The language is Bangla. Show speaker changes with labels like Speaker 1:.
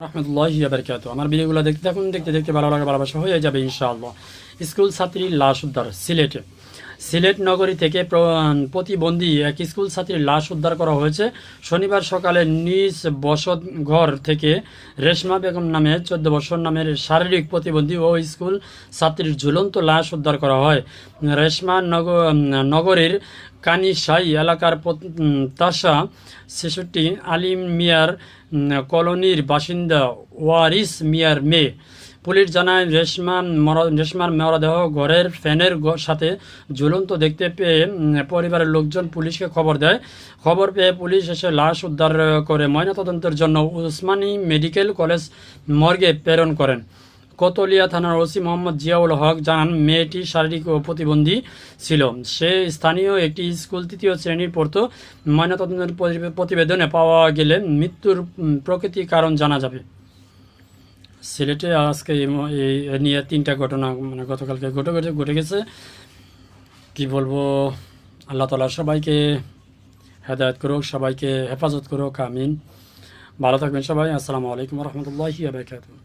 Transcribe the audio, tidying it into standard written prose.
Speaker 1: রহমতুল্লাহি ওয়া বারাকাতুহু। আমার ভিডিওগুলো দেখতে থাকুন, দেখতে দেখতে ভালো লাগে, ভালোবাসা হয়ে যাবে ইনশাআল্লাহ। স্কুল ছাত্রীর লাশ উদ্ধার সিলেটে। সিলেট নগরী থেকে প্রতিবন্ধী এক স্কুল ছাত্রীর লাশ উদ্ধার করা হয়েছে। শনিবার সকালে নিজ বসত ঘর থেকে রেশমা বেগম নামে 14 বছর নামের শারীরিক প্রতিবন্ধী ও স্কুল ছাত্রীর ঝুলন্ত লাশ উদ্ধার করা হয়। রেশমা নগরীর কানিসাই এলাকার তাসা 66 আলিম মিয়ার কলোনির বাসিন্দা ওয়ারিস মিয়ার মেয়ে। পুলিশ জানায় রেশমার মরদেহ ঘরের ফ্যানের সাথে ঝুলন্ত দেখতে পেয়ে পরিবারের লোকজন পুলিশকে খবর দেয়। খবর পেয়ে পুলিশ এসে লাশ উদ্ধার করে ময়নাতদন্তের জন্য উসমানী মেডিকেল কলেজ মর্গে প্রেরণ করেন। কোতলিয়া থানার ওসি মোহাম্মদ জিয়াউল হক জানান, মেয়েটি শারীরিক ও প্রতিবন্ধী ছিল। সে স্থানীয় একটি স্কুল 3য় শ্রেণীর পড়তো। ময়নাতদন্তের প্রতিবেদনে পাওয়া গেলে মৃত্যুর প্রকৃতি কারণ জানা যাবে। সিলেটে আজকে এই নিয়ে 3টা ঘটনা গতকালকে ঘটে গেছে। কি বলবো, আল্লাহ তাআলা সবাইকে হেদায়েত করুক, সবাইকে হেফাজত করুক, আমিন। ভালো থাকবেন সবাই। আসসালামু আলাইকুম ওয়া রাহমাতুল্লাহি ওয়া বারাকাতুহু।